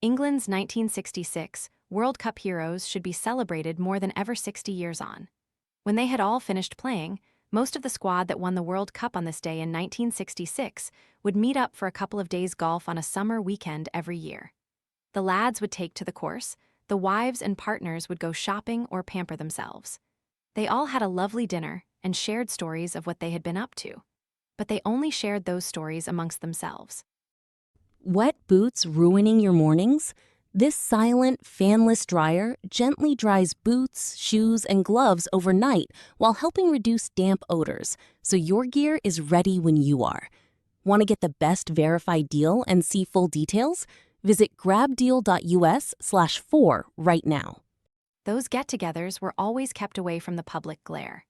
England's 1966 World Cup heroes should be celebrated more than ever 60 years on. When they had all finished playing, most of the squad that won the World Cup on this day in 1966 would meet up for a couple of days golf on a summer weekend every year. The lads would take to the course, the wives and partners would go shopping or pamper themselves. They all had a lovely dinner and shared stories of what they had been up to. But they only shared those stories amongst themselves. Wet boots ruining your mornings? This silent, fanless dryer gently dries boots, shoes, and gloves overnight while helping reduce damp odors, so your gear is ready when you are. Want to get the best verified deal and see full details? Visit grabdeal.us/4 right now. Those get-togethers were always kept away from the public glare.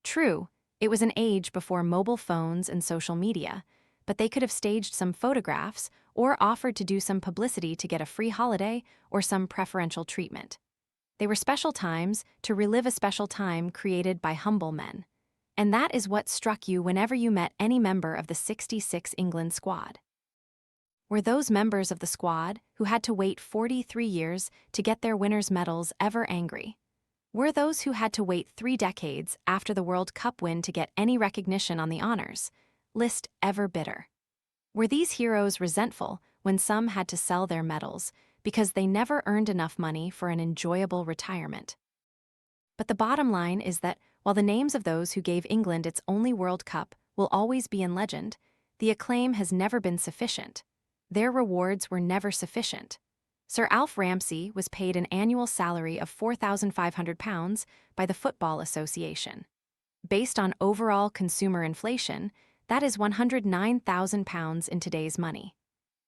True, it was an age before mobile phones and social media, but they could have staged some photographs or offered to do some publicity to get a free holiday or some preferential treatment. They were special times to relive a special time created by humble men. And that is what struck you whenever you met any member of the '66 England squad. Were those members of the squad who had to wait 43 years to get their winners' medals ever angry? Were those who had to wait 3 decades after the World Cup win to get any recognition on the honors list ever bitter? Were these heroes resentful when some had to sell their medals because they never earned enough money for an enjoyable retirement? But the bottom line is that while the names of those who gave England its only World Cup will always be in legend, the acclaim has never been sufficient. Their rewards were never sufficient. Sir Alf Ramsey was paid an annual salary of £4,500 by the Football Association. Based on overall consumer inflation, that is £109,000 in today's money.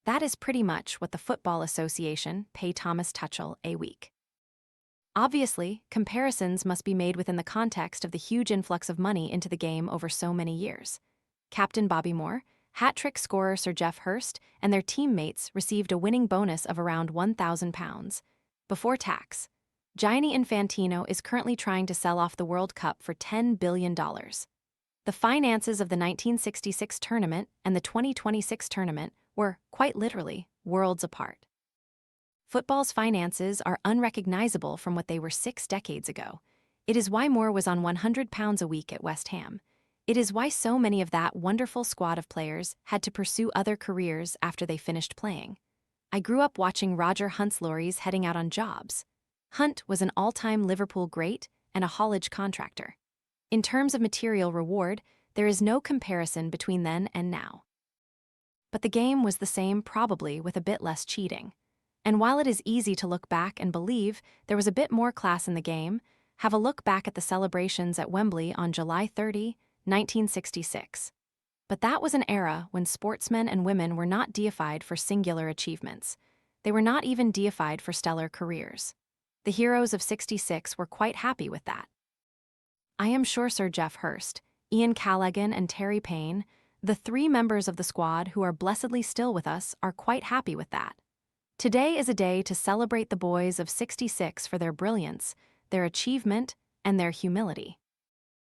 That is pretty much what the Football Association pay Thomas Tuchel a week. Obviously, comparisons must be made within the context of the huge influx of money into the game over so many years. Captain Bobby Moore, hat-trick scorer Sir Geoff Hurst, and their teammates received a winning bonus of around £1,000 before tax. Gianni Infantino is currently trying to sell off the World Cup for $10 billion. The finances of the 1966 tournament and the 2026 tournament were, quite literally, worlds apart. Football's finances are unrecognizable from what they were 6 decades ago. It is why Moore was on £100 a week at West Ham. It is why so many of that wonderful squad of players had to pursue other careers after they finished playing. I grew up watching Roger Hunt's lorries heading out on jobs. Hunt was an all-time Liverpool great and a haulage contractor. In terms of material reward, there is no comparison between then and now. But the game was the same, probably with a bit less cheating. And while it is easy to look back and believe there was a bit more class in the game, have a look back at the celebrations at Wembley on July 30, 1966. But that was an era when sportsmen and women were not deified for singular achievements. They were not even deified for stellar careers. The heroes of '66 were quite happy with that. I am sure Sir Geoff Hurst, Ian Callaghan, and Terry Payne, the 3 members of the squad who are blessedly still with us, are quite happy with that. Today is a day to celebrate the boys of '66 for their brilliance, their achievement, and their humility.